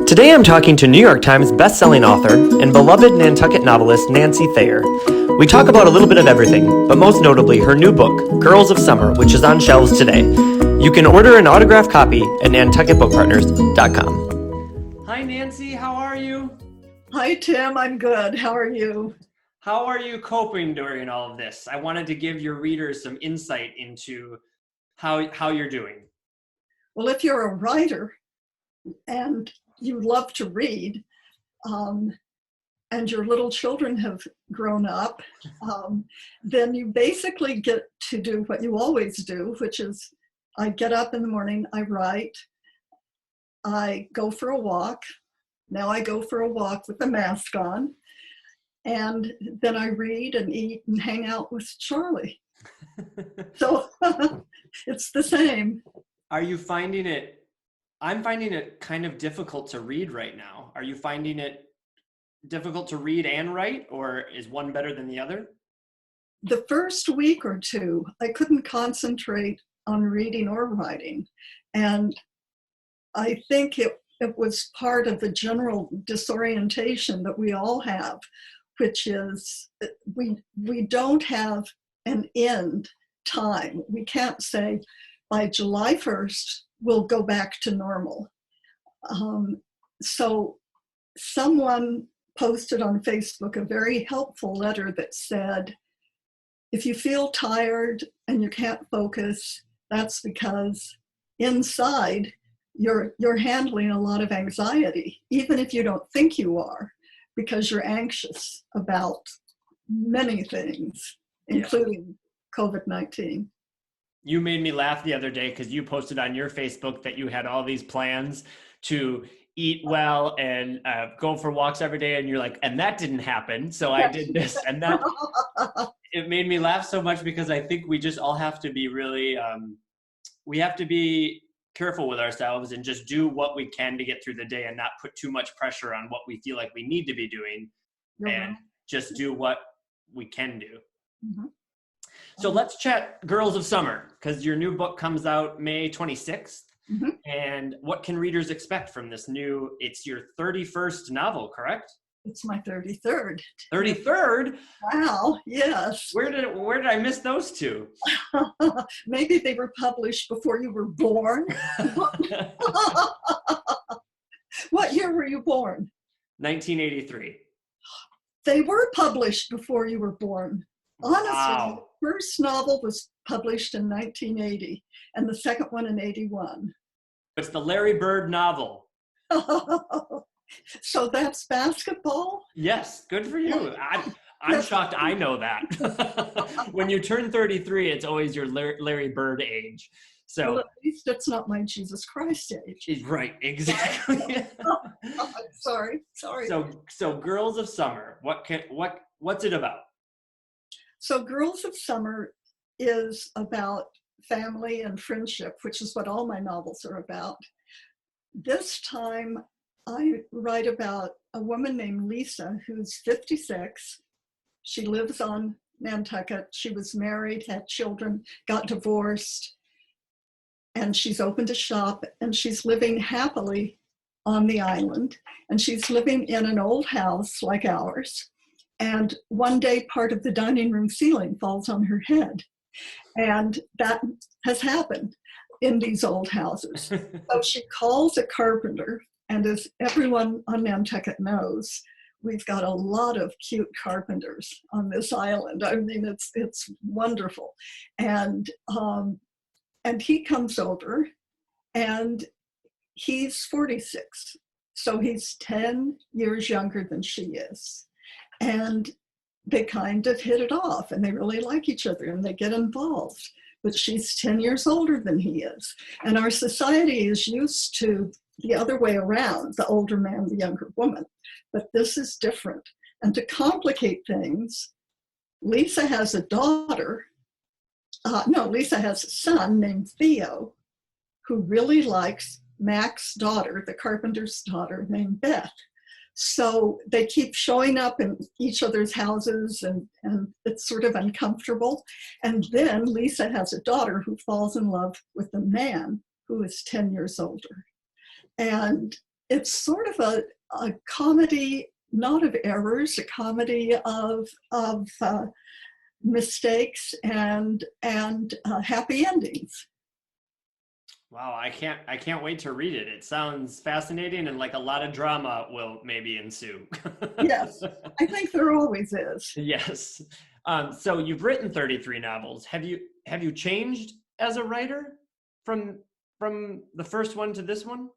Today I'm talking to New York Times best-selling author and beloved Nantucket novelist Nancy Thayer. We talk about a little bit of everything, but most notably her new book, Girls of Summer, which is on shelves today. You can order an autographed copy at nantucketbookpartners.com. Hi Nancy, how are you? Hi Tim, I'm good. How are you? How are you coping during all of this? I wanted to give your readers some insight into how you're doing. Well, if you're a writer and you love to read, and your little children have grown up, then you basically get to do what you always do, which is I get up in the morning, I write, I go for a walk. Now I go for a walk with a mask on, and then I read and eat and hang out with Charlie. So it's the same. Are you finding it? I'm finding it kind of difficult to read right now. Are you finding it difficult to read and write, or is one better than the other? The first week or two, I couldn't concentrate on reading or writing. And I think it was part of the general disorientation that we all have, which is we don't have an end time. We can't say by July 1st, we'll go back to normal. So someone posted on Facebook a very helpful letter that said, if you feel tired and you can't focus, that's because inside you're handling a lot of anxiety, even if you don't think you are, because you're anxious about many things, including COVID-19. You made me laugh the other day because you posted on your Facebook that you had all these plans to eat well and go for walks every day. And you're like, and that didn't happen. So I did this and that. It made me laugh so much because I think we just all have to be really, we have to be careful with ourselves and just do what we can to get through the day and not put too much pressure on what we feel like we need to be doing and just do what we can do. Mm-hmm. So let's chat Girls of Summer, because your new book comes out May 26th. Mm-hmm. And what can readers expect from this new, it's your 31st novel, correct? It's my 33rd. 33rd? Wow, yes. Where did I miss those two? Maybe they were published before you were born. What year were you born? 1983. They were published before you were born. Honestly, wow. The first novel was published in 1980 and the second one in 81. It's the Larry Bird novel. So that's basketball? Yes, good for you. I'm shocked I know that. When you turn 33, it's always your Larry Bird age. So well, at least it's not my Jesus Christ age. Right, exactly. Sorry. So Girls of Summer, what's it about? So Girls of Summer is about family and friendship, which is what all my novels are about. This time I write about a woman named Lisa who's 56. She lives on Nantucket. She was married, had children, got divorced, and she's opened a shop and she's living happily on the island. And she's living in an old house like ours. And one day, part of the dining room ceiling falls on her head. And that has happened in these old houses. So she calls a carpenter. And as everyone on Nantucket knows, we've got a lot of cute carpenters on this island. I mean, it's wonderful. And he comes over, and he's 46. So he's 10 years younger than she is. And they kind of hit it off and they really like each other and they get involved. But she's 10 years older than he is. And our society is used to the other way around, the older man, the younger woman. But this is different. And to complicate things, Lisa has a son named Theo, who really likes Mac's daughter, the carpenter's daughter, named Beth. So they keep showing up in each other's houses and it's sort of uncomfortable. And then Lisa has a daughter who falls in love with a man who is 10 years older. And it's sort of a comedy, not of errors, a comedy of mistakes and happy endings. Wow, I can't wait to read it. It sounds fascinating and like a lot of drama will maybe ensue. Yes, I think there always is. Yes. So you've written 33 novels. Have you changed as a writer from the first one to this one?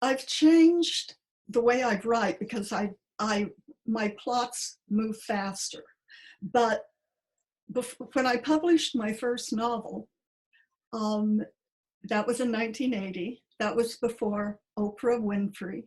I've changed the way I write because my plots move faster. But when I published my first novel, that was in 1980. That was before Oprah Winfrey.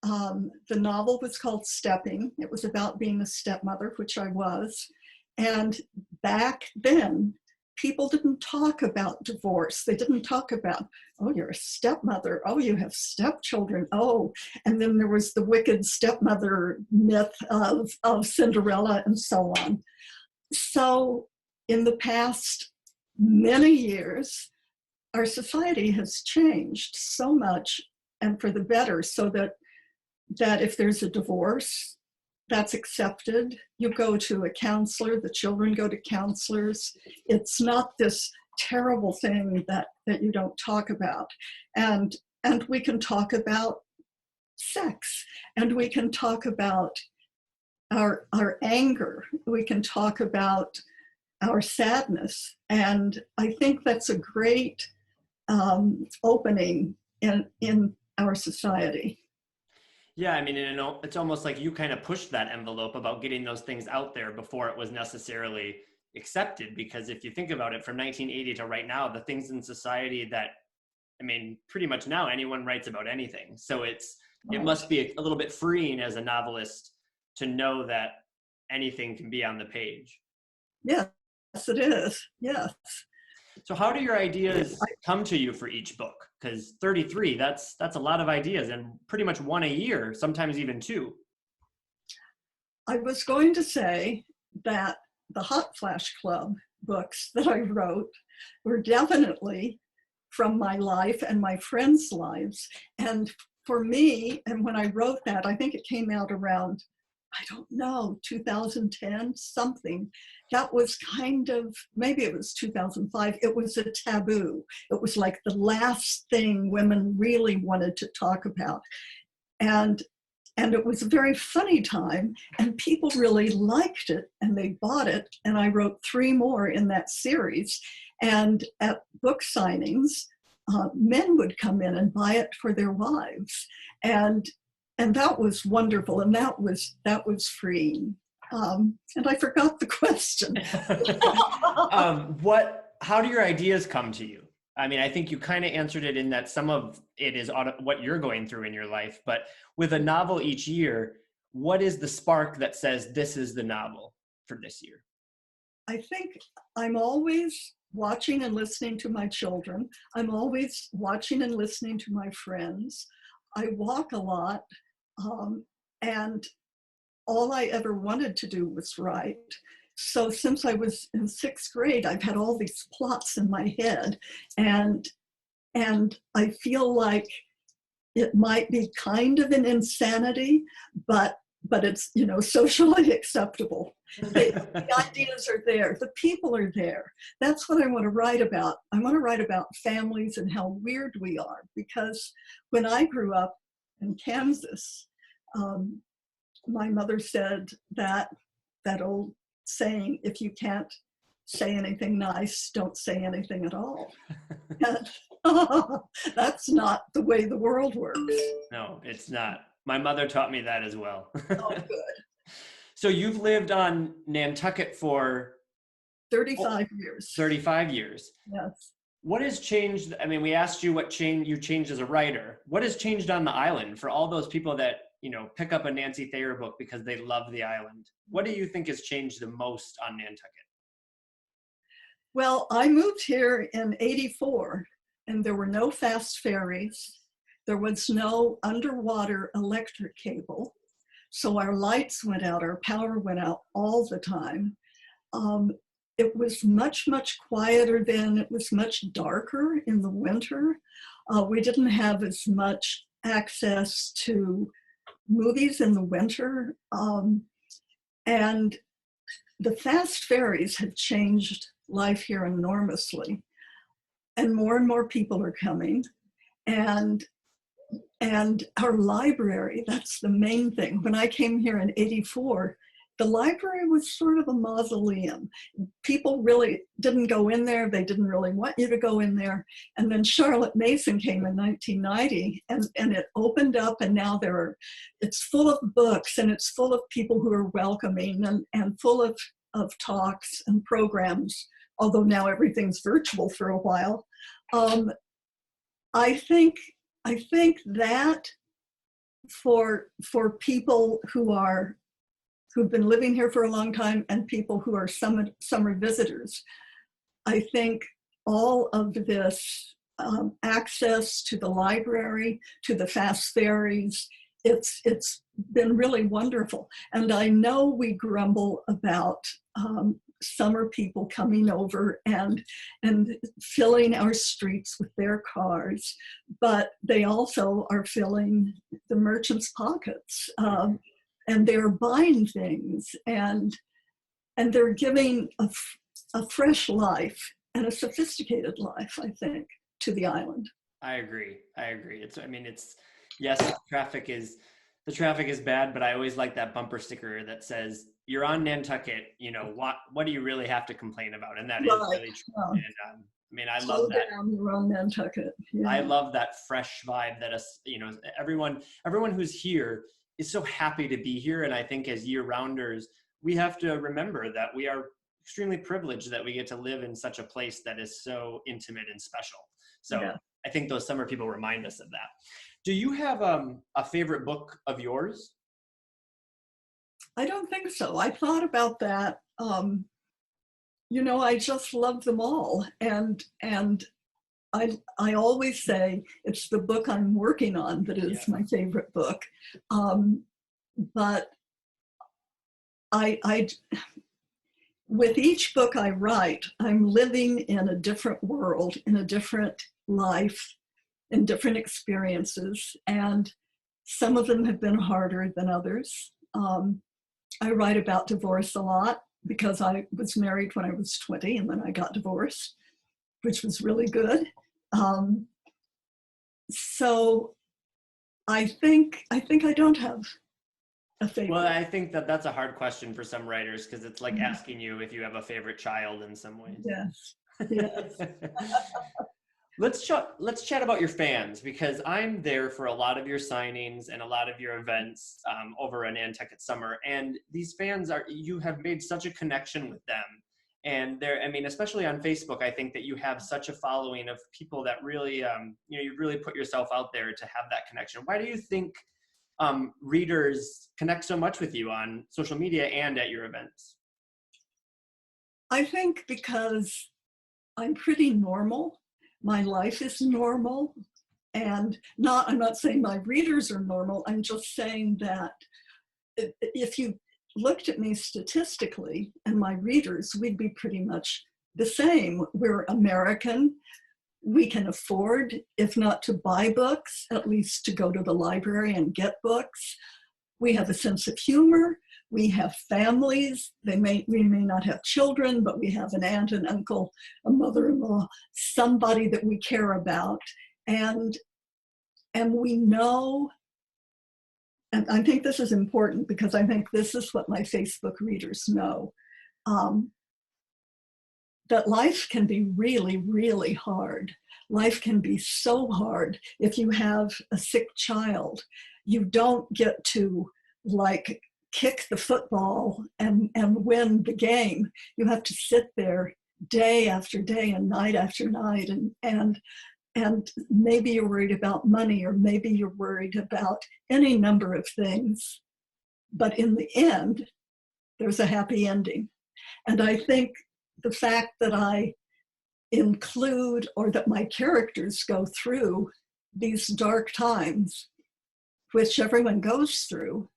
The novel was called Stepping. It was about being a stepmother, which I was. And back then, people didn't talk about divorce. They didn't talk about, oh, you're a stepmother. Oh, you have stepchildren. Oh, and then there was the wicked stepmother myth of Cinderella and so on. So in the past many years, our society has changed so much and for the better, so that if there's a divorce, that's accepted. You go to a counselor, the children go to counselors. It's not this terrible thing that you don't talk about. And we can talk about sex, and we can talk about our anger. We can talk about our sadness. And I think that's a great opening in our society. Yeah, I mean, it's almost like you kind of pushed that envelope about getting those things out there before it was necessarily accepted. Because if you think about it, from 1980 to right now, the things in society that, I mean, pretty much now anyone writes about anything. So it must be a little bit freeing as a novelist to know that anything can be on the page. Yes, it is. Yes. So how do your ideas come to you for each book? Because 33, that's a lot of ideas, and pretty much one a year, sometimes even two. I was going to say that the Hot Flash Club books that I wrote were definitely from my life and my friends' lives. And for me, and when I wrote that, I think it came out around, I don't know, 2010, something. That was kind of, maybe it was 2005. It was a taboo. It was like the last thing women really wanted to talk about. And it was a very funny time, and people really liked it, and they bought it. And I wrote 3 more in that series. And at book signings, men would come in and buy it for their wives. And that was wonderful, and that was freeing. And I forgot the question. How do your ideas come to you? I mean, I think you kind of answered it in that some of it is what you're going through in your life, but with a novel each year, what is the spark that says this is the novel for this year? I think I'm always watching and listening to my children. I'm always watching and listening to my friends. I walk a lot, and all I ever wanted to do was write. So since I was in 6th grade, I've had all these plots in my head, and I feel like it might be kind of an insanity, but it's, socially acceptable. The ideas are there. The people are there. That's what I want to write about. I want to write about families and how weird we are, because when I grew up in Kansas, my mother said that old saying, if you can't say anything nice, don't say anything at all. And, that's not the way the world works. No, it's not. My mother taught me that as well. Oh, good. So you've lived on Nantucket for 35 years. 35 years. Yes. What has changed? I mean, we asked you what you changed as a writer. What has changed on the island for all those people that, pick up a Nancy Thayer book because they love the island? What do you think has changed the most on Nantucket? Well, I moved here in '84, and there were no fast ferries. There was no underwater electric cable. So our lights went out, our power went out all the time. It was much, much quieter then. It was much darker in the winter. We didn't have as much access to movies in the winter. And the fast ferries have changed life here enormously. And more people are coming. And our library, that's the main thing. When I came here in '84, the library was sort of a mausoleum. People really didn't go in there. They didn't really want you to go in there. And then Charlotte Mason came in 1990, and it opened up, and now it's full of books, and it's full of people who are welcoming, and full of talks and programs, although now everything's virtual for a while. I think that for people who've been living here for a long time and people who are summer visitors, I think all of this access to the library, to the fast ferries, it's been really wonderful. And I know we grumble about summer people coming over and filling our streets with their cars, but they also are filling the merchants' pockets, and they're buying things, and they're giving a fresh life and a sophisticated life, I think, to the island. I agree. Yes, the traffic is bad, but I always like that bumper sticker that says, "You're on Nantucket, what do you really have to complain about?" And that is really true. And I love that. You're on Nantucket. Yeah. I love that fresh vibe that everyone who's here is so happy to be here. And I think as year-rounders, we have to remember that we are extremely privileged that we get to live in such a place that is so intimate and special. So yeah. I think those summer people remind us of that. Do you have a favorite book of yours? I don't think so. I thought about that. I just love them all. And I always say it's the book I'm working on that is my favorite book. But with each book I write, I'm living in a different world, in a different life, in different experiences. And some of them have been harder than others. I write about divorce a lot because I was married when I was 20 and then I got divorced, which was really good. So I think I don't have a favorite. Well, I think that's a hard question for some writers because it's like asking you if you have a favorite child in some ways. Yes. Let's chat about your fans, because I'm there for a lot of your signings and a lot of your events over in Nantucket Summer. And these fans you have made such a connection with them. And especially on Facebook, I think that you have such a following of people that really, you really put yourself out there to have that connection. Why do you think readers connect so much with you on social media and at your events? I think because I'm pretty normal. My life is normal, and I'm not saying my readers are normal. I'm just saying that if you looked at me statistically and my readers, we'd be pretty much the same. We're American. We can afford, if not to buy books, at least to go to the library and get books. We have a sense of humor. We have families. We may not have children, but we have an aunt, an uncle, a mother-in-law, somebody that we care about. And we know, and I think this is important because I think this is what my Facebook readers know, that life can be really, really hard. Life can be so hard. If you have a sick child, you don't get to kick the football and win the game. You have to sit there day after day and night after night, and maybe you're worried about money, or maybe you're worried about any number of things. But in the end, there's a happy ending. And I think the fact that I include, or that my characters go through these dark times, which everyone goes through,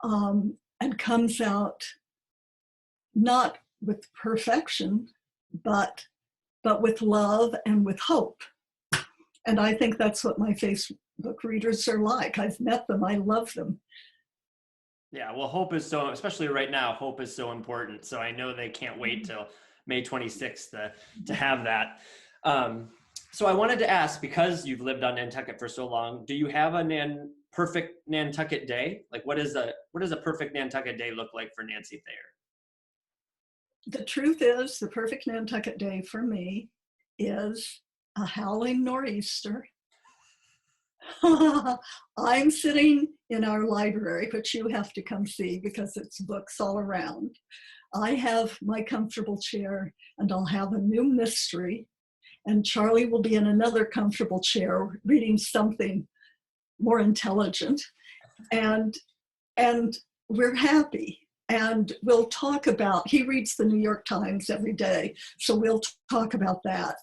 and comes out not with perfection, but with love and with hope. And I think that's what my book readers are like. I've met them. I love them. Yeah, well, hope is so, especially right now, hope is so important. So I know they can't wait till May 26th to have that. So I wanted to ask, because you've lived on Nantucket for so long, do you have a perfect Nantucket day? Like, what is a perfect Nantucket day look like for Nancy Thayer? The truth is, the perfect Nantucket day for me is a howling nor'easter. I'm sitting in our library, which you have to come see because it's books all around. I have my comfortable chair, and I'll have a new mystery, and Charlie will be in another comfortable chair reading something more intelligent, and we're happy. And we'll talk about, he reads the New York Times every day, so we'll talk about that.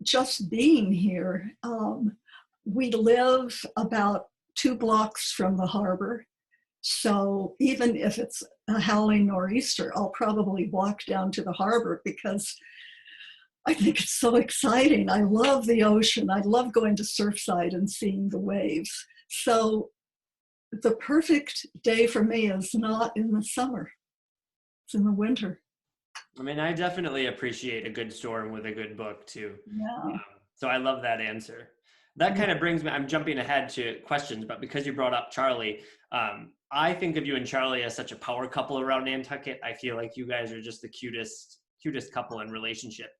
Just being here. We live about 2 blocks from the harbor. So even if it's a howling nor'easter, I'll probably walk down to the harbor because I think it's so exciting. I love the ocean. I love going to Surfside and seeing the waves. So the perfect day for me is not in the summer. It's in the winter. I mean, I definitely appreciate a good storm with a good book too. Yeah. So I love that answer. That kind of brings me, I'm jumping ahead to questions, but because you brought up Charlie, I think of you and Charlie as such a power couple around Nantucket. I feel like you guys are just the cutest couple in relationship.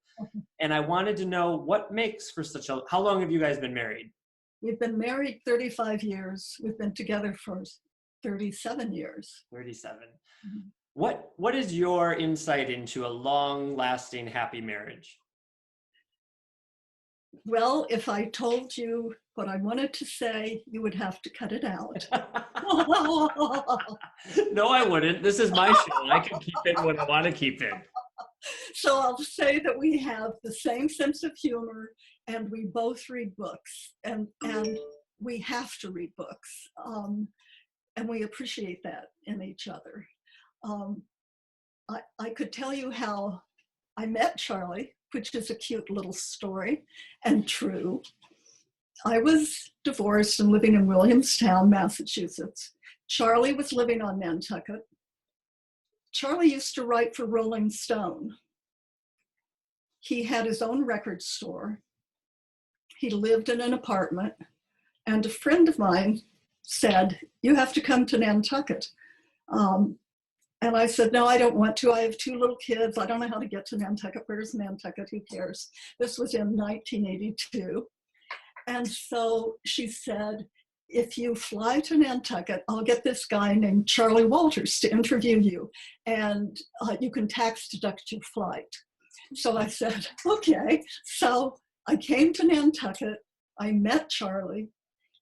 And I wanted to know what makes for how long have you guys been married? We've been married 35 years. We've been together for 37 years. 37. Mm-hmm. What is your insight into a long-lasting, happy marriage? Well, if I told you what I wanted to say, you would have to cut it out. No, I wouldn't. This is my show. I can keep in what I want to keep in. So I'll say that we have the same sense of humor, and we both read books, and we have to read books, and we appreciate that in each other. I could tell you how I met Charlie, which is a cute little story and true. I was divorced and living in Williamstown, Massachusetts. Charlie was living on Nantucket. Charlie used to write for Rolling Stone. He had his own record store. He lived in an apartment, and a friend of mine said, "You have to come to Nantucket." And I said, "No, I don't want to. I have 2 little kids. I don't know how to get to Nantucket. Where's Nantucket? Who cares?" This was in 1982. And so she said, "If you fly to Nantucket, I'll get this guy named Charlie Walters to interview you, and you can tax deduct your flight." So I said, okay. So I came to Nantucket. I met Charlie.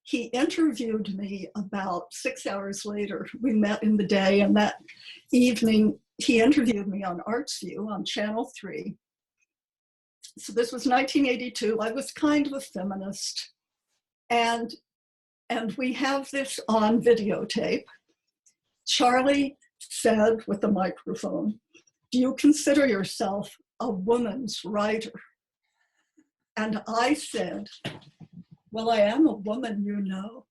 He interviewed me about 6 hours later. We met in the day, and that evening he interviewed me on ArtsView on Channel 3. So this was 1982. I was kind of a feminist. And we have this on videotape. Charlie said with the microphone, "Do you consider yourself a woman's writer?" And I said, "Well, I am a woman, you know."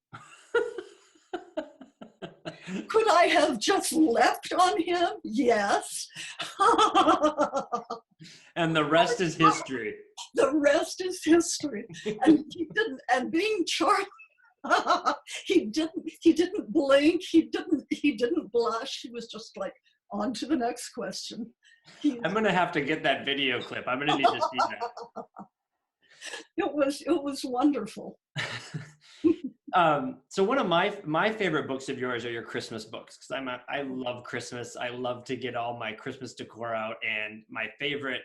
Could I have just leapt on him? Yes. And the rest is history. The rest is history. And he didn't, and being Charlie, he didn't blink, he didn't blush. He was just like, on to the next question. I'm gonna have to get that video clip. I'm gonna need to see that. It was wonderful. So one of my favorite books of yours are your Christmas books, because I love Christmas. I love to get all my Christmas decor out, and my favorite.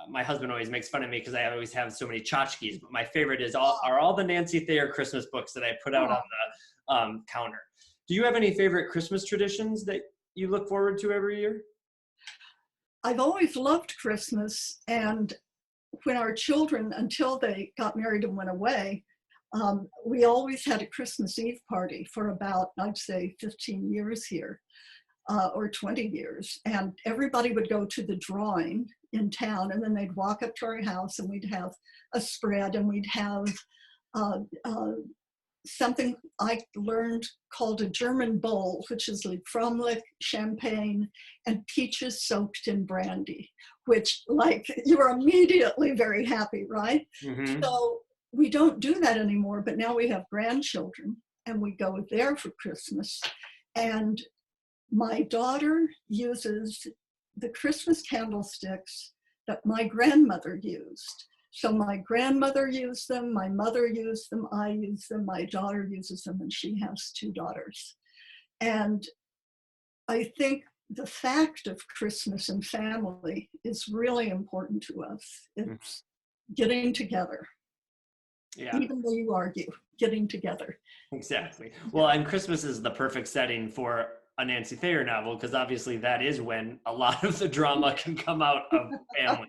My husband always makes fun of me because I always have so many tchotchkes, but my favorite are all the Nancy Thayer Christmas books that I put out on the counter. Do you have any favorite Christmas traditions that you look forward to every year? I've always loved Christmas, and when our children, until they got married and went away, we always had a Christmas Eve party for about, I'd say, 15 years here, or 20 years. And everybody would go to the drawing, in town, and then they'd walk up to our house and we'd have a spread, and we'd have uh, uh, something I learned called a German bowl, which is Liebfraumlich, champagne, and peaches soaked in brandy, which, like, you are immediately very happy, right? Mm-hmm. So we don't do that anymore, but now we have grandchildren and we go there for Christmas. And my daughter uses the Christmas candlesticks that my grandmother used. So my grandmother used them, my mother used them, I use them, my daughter uses them, and she has 2 daughters. And I think the fact of Christmas and family is really important to us. It's getting together. Yeah. Even though you argue, getting together. Exactly. Well, and Christmas is the perfect setting for a Nancy Thayer novel, because obviously that is when a lot of the drama can come out of family.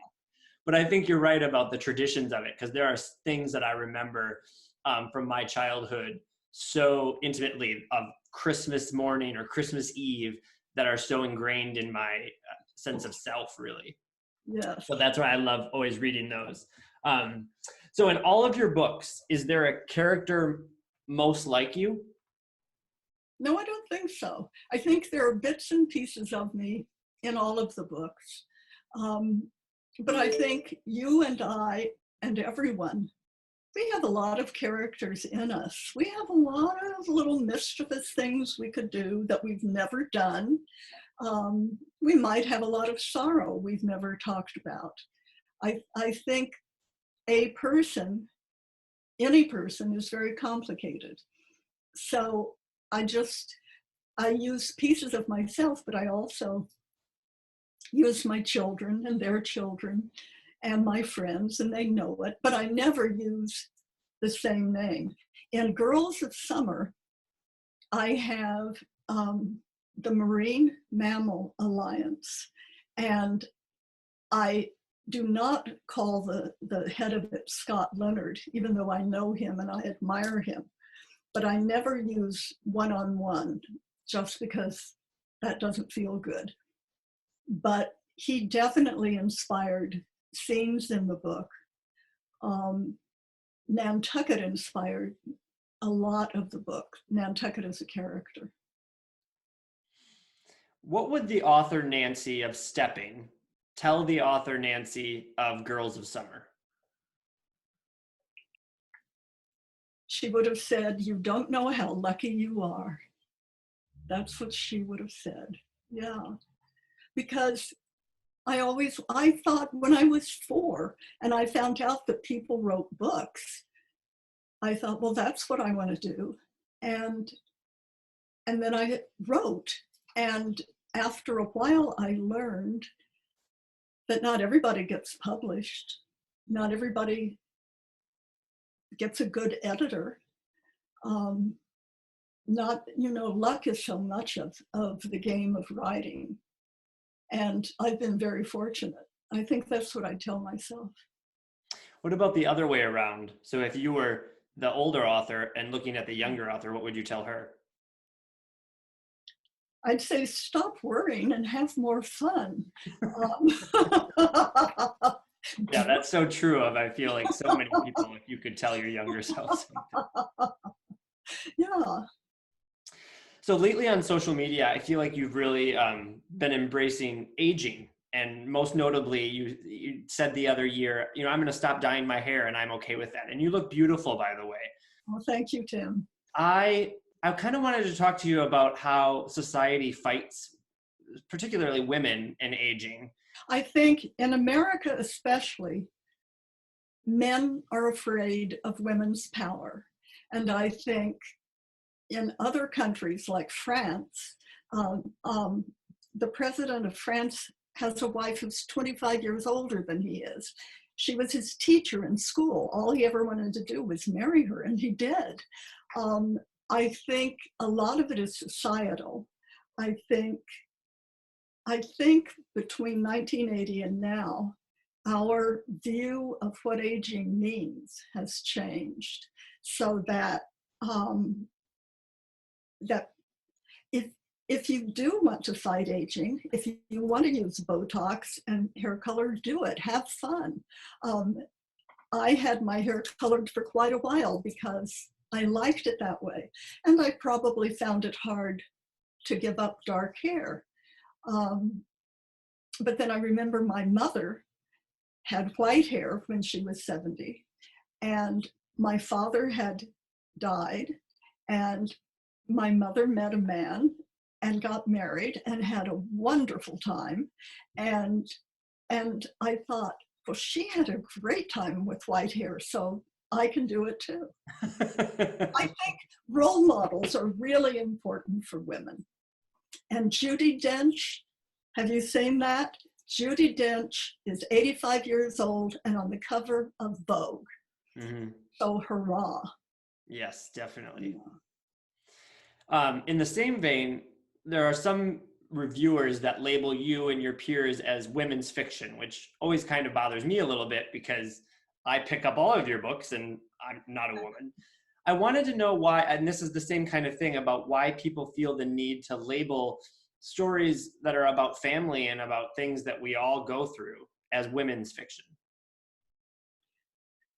But I think you're right about the traditions of it, because there are things that I remember from my childhood so intimately of Christmas morning or Christmas Eve that are so ingrained in my sense of self, really. Yes. So that's why I love always reading those. So in all of your books, is there a character most like you? No, I don't think so. I think there are bits and pieces of me in all of the books. But I think you and I and everyone, we have a lot of characters in us. We have a lot of little mischievous things we could do that we've never done. We might have a lot of sorrow we've never talked about. I think any person is very complicated. So I use pieces of myself, but I also use my children and their children and my friends, and they know it, but I never use the same name. In Girls of Summer, I have the Marine Mammal Alliance, and I do not call the head of it Scott Leonard, even though I know him and I admire him, but I never use one-on-one just because that doesn't feel good. But he definitely inspired scenes in the book. Nantucket inspired a lot of the book. Nantucket is a character. What would the author Nancy of Stepping tell the author Nancy of Girls of Summer? She would have said, "You don't know how lucky you are." That's what she would have said. Yeah. Because I thought when I was 4 and I found out that people wrote books, I thought, well, that's what I want to do. And then I wrote. And after a while, I learned that not everybody gets published. Not everybody gets a good editor. Luck is so much of the game of writing. And I've been very fortunate. I think that's what I tell myself. What about the other way around? So if you were the older author and looking at the younger author, what would you tell her? I'd say stop worrying and have more fun. Yeah, that's so true of, I feel like, so many people, if you could tell your younger self something. Yeah. So lately on social media, I feel like you've really been embracing aging. And most notably, you said the other year, I'm going to stop dyeing my hair and I'm okay with that. And you look beautiful, by the way. Well, thank you, Tim. I kind of wanted to talk to you about how society fights, particularly women, and aging. I think in America especially, men are afraid of women's power. And I think in other countries like France, the president of France has a wife who's 25 years older than he is. She was his teacher in school. All he ever wanted to do was marry her, and he did. I think a lot of it is societal. I think between 1980 and now, our view of what aging means has changed, so that that if you do want to fight aging, if you want to use Botox and hair color, do it. Have fun. I had my hair colored for quite a while because I liked it that way. And I probably found it hard to give up dark hair. But then I remember my mother had white hair when she was 70. And my father had died. And my mother met a man and got married and had a wonderful time. And I thought, well, she had a great time with white hair, so I can do it too. I think role models are really important for women. And Judi Dench, have you seen that? Judi Dench is 85 years old and on the cover of Vogue. Mm-hmm. So hurrah. Yes, definitely. Yeah. In the same vein, there are some reviewers that label you and your peers as women's fiction, which always kind of bothers me a little bit because I pick up all of your books and I'm not a woman. I wanted to know why, and this is the same kind of thing about why people feel the need to label stories that are about family and about things that we all go through as women's fiction.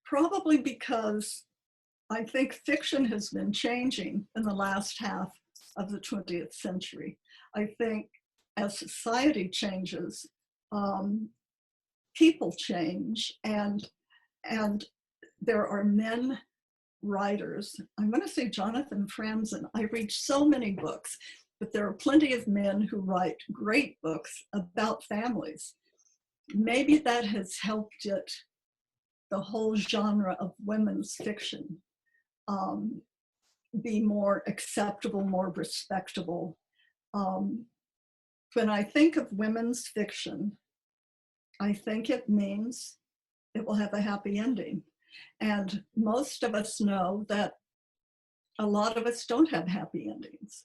Probably because I think fiction has been changing in the last half of the 20th century. I think as society changes, people change, and there are men writers. I'm going to say Jonathan Franzen. I read so many books, but there are plenty of men who write great books about families. Maybe that has helped it, the whole genre of women's fiction, be more acceptable, more respectable. When I think of women's fiction, I think it means it will have a happy ending. And most of us know that a lot of us don't have happy endings,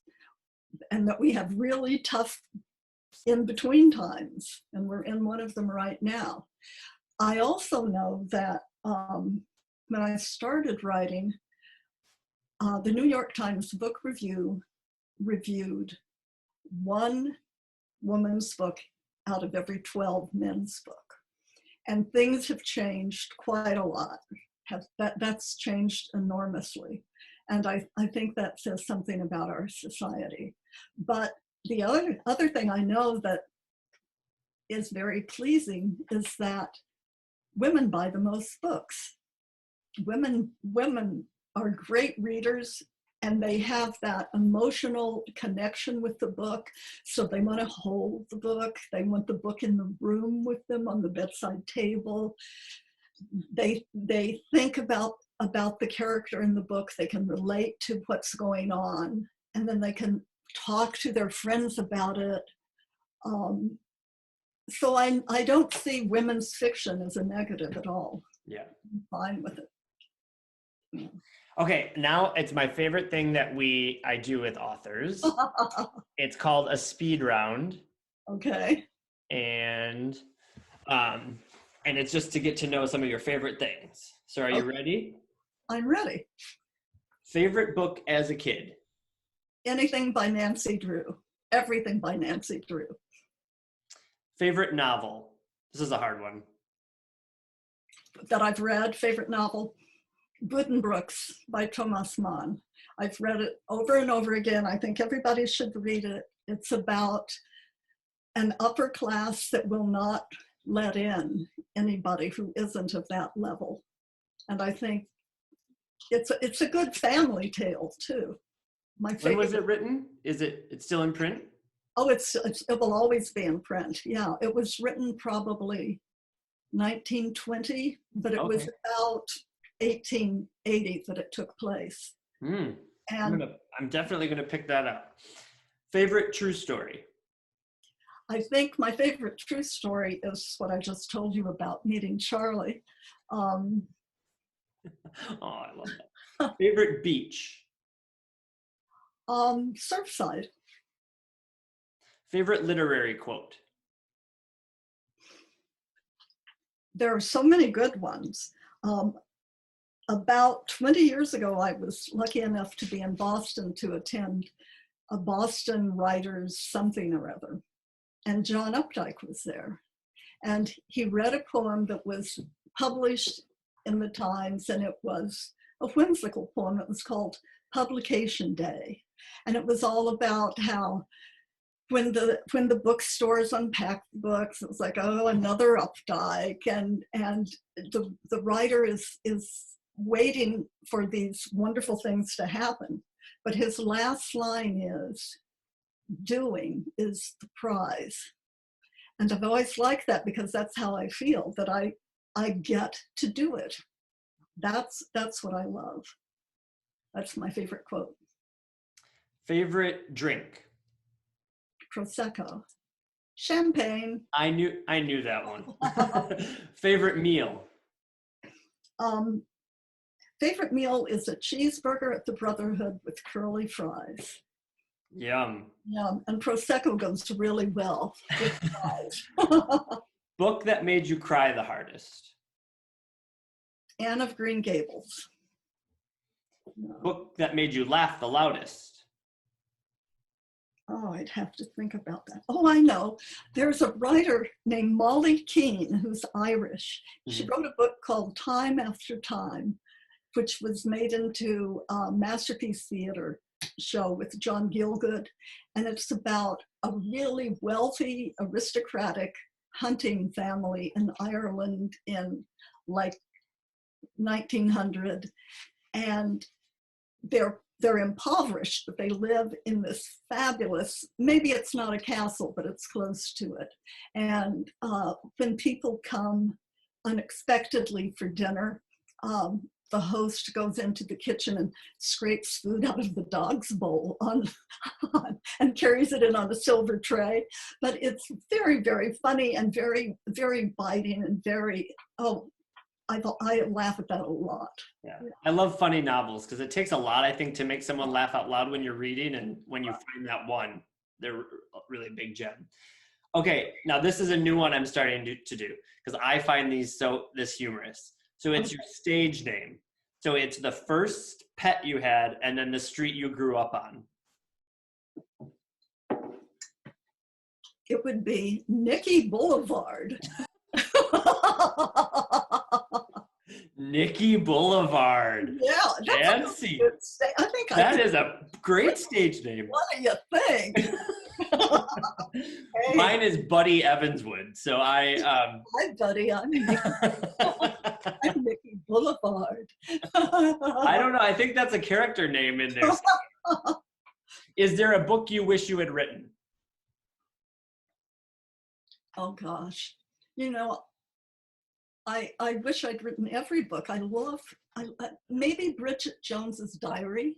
and that we have really tough in-between times, and we're in one of them right now. I also know that when I started writing, the New York Times Book Review reviewed one woman's book out of every 12 men's book. And things have changed quite a lot. That's changed enormously. And I think that says something about our society. But the other thing I know that is very pleasing is that women buy the most books. Women are great readers, and they have that emotional connection with the book. So they want to hold the book. They want the book in the room with them on the bedside table. They think about the character in the book. They can relate to what's going on, and then they can talk to their friends about it. So I don't see women's fiction as a negative at all. Yeah. I'm fine with it. Yeah. Okay, now it's my favorite thing that I do with authors. It's called a speed round. Okay. And it's just to get to know some of your favorite things. So are you ready? I'm ready. Favorite book as a kid? Anything by Nancy Drew. Everything by Nancy Drew. Favorite novel? This is a hard one. That I've read, favorite novel? Buddenbrooks by Thomas Mann. I've read it over and over again. I think everybody should read it. It's about an upper class that will not let in anybody who isn't of that level. And I think it's a good family tale too. When was it written? It's still in print? Oh, it will always be in print. Yeah, it was written probably 1920, but it was about 1880 that it took place. And I'm definitely going to pick that up. Favorite true story? I think my favorite true story is what I just told you about meeting Charlie. Oh, I love that. Favorite beach? Surfside. Favorite literary quote? There are so many good ones. About 20 years ago, I was lucky enough to be in Boston to attend a Boston writer's something or other. And John Updike was there. And he read a poem that was published in the Times, and it was a whimsical poem. It was called Publication Day. And it was all about how when the bookstores unpacked the books, it was like, oh, another Updike. And the writer is waiting for these wonderful things to happen. But his last line is, doing is the prize. And I've always liked that because that's how I feel, that I get to do it. That's what I love. That's my favorite quote. Favorite drink? Prosecco. Champagne. I knew that one. Favorite meal? Favorite meal is a cheeseburger at the Brotherhood with curly fries. Yum. Yum. And Prosecco goes really well with fries. Book that made you cry the hardest? Anne of Green Gables. Book that made you laugh the loudest? Oh, I'd have to think about that. Oh, I know. There's a writer named Molly Keane who's Irish. She wrote a book called Time After Time, which was made into a Masterpiece Theater show with John Gielgud. And it's about a really wealthy, aristocratic hunting family in Ireland in like 1900. And they're impoverished, but they live in this fabulous, maybe it's not a castle, but it's close to it. And when people come unexpectedly for dinner, the host goes into the kitchen and scrapes food out of the dog's bowl and carries it in on a silver tray. But it's very, very funny and very, very biting and very, I laugh at that a lot. Yeah. I love funny novels because it takes a lot, I think, to make someone laugh out loud when you're reading. And when you find that one, they're really a big gem. Okay, now this is a new one I'm starting to do because I find this humorous. So it's your stage name. So it's the first pet you had and then the street you grew up on. It would be Nikki Boulevard. Nikki Boulevard. Yeah, Nancy. I think that is a great stage name. What do you think? Hey. Mine is Buddy Evanswood. So Hi, Buddy. I'm Nikki Boulevard. I don't know. I think that's a character name in there. Is there a book you wish you had written? Oh gosh, I wish I'd written every book. I love maybe Bridget Jones's Diary,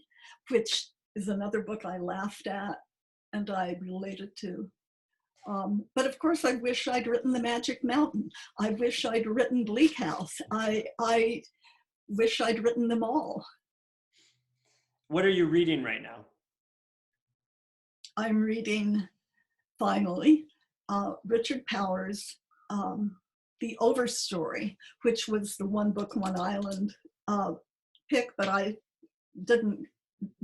which is another book I laughed at and I related to. But of course, I wish I'd written The Magic Mountain. I wish I'd written Bleak House. I wish I'd written them all. What are you reading right now? I'm reading, finally, Richard Powers' The Overstory, which was the One Book, One Island pick, but I didn't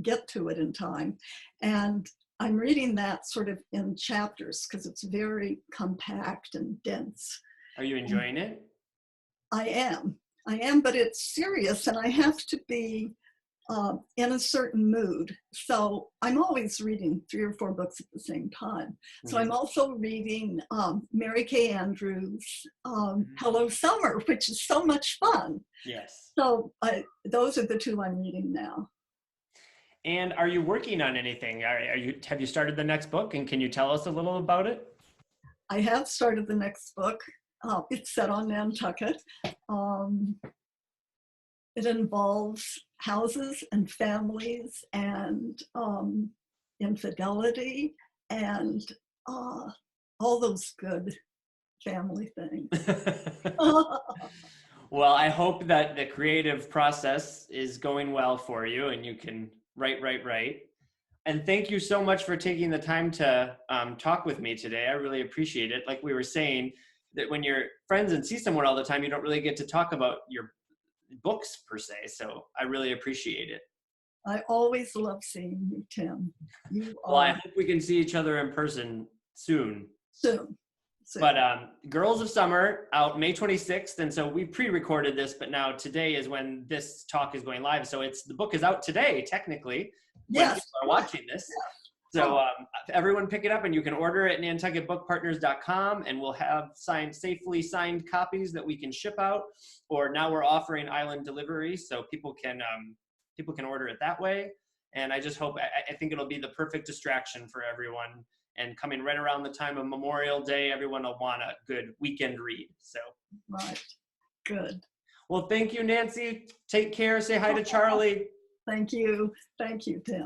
get to it in time. And I'm reading that sort of in chapters because it's very compact and dense. Are you enjoying it? I am, but it's serious and I have to be in a certain mood. So I'm always reading 3 or 4 books at the same time. So I'm also reading Mary Kay Andrews' Hello Summer, which is so much fun. Yes. So those are the 2 I'm reading now. And are you working on anything? Have you started the next book? And can you tell us a little about it? I have started the next book. It's set on Nantucket. It involves houses and families and infidelity and all those good family things. Well, I hope that the creative process is going well for you and you can write. And thank you so much for taking the time to talk with me today. I really appreciate it. Like we were saying, that when you're friends and see someone all the time, you don't really get to talk about your books per se. So I really appreciate it. I always love seeing you, Tim. You Well, I are hope we can see each other in person soon. soon. But Girls of Summer out May 26th. And so we pre-recorded this, but now today is when this talk is going live. So the book is out today, technically, when Yes. people are watching this. So everyone pick it up, and you can order it at nantucketbookpartners.com, and we'll have safely signed copies that we can ship out. Or now we're offering island delivery, so people can order it that way. And I just hope, I think it'll be the perfect distraction for everyone. And coming right around the time of Memorial Day, everyone will want a good weekend read. So Right. Good. Well, thank you, Nancy. Take care. Say hi to Charlie. Thank you. Thank you, Tim.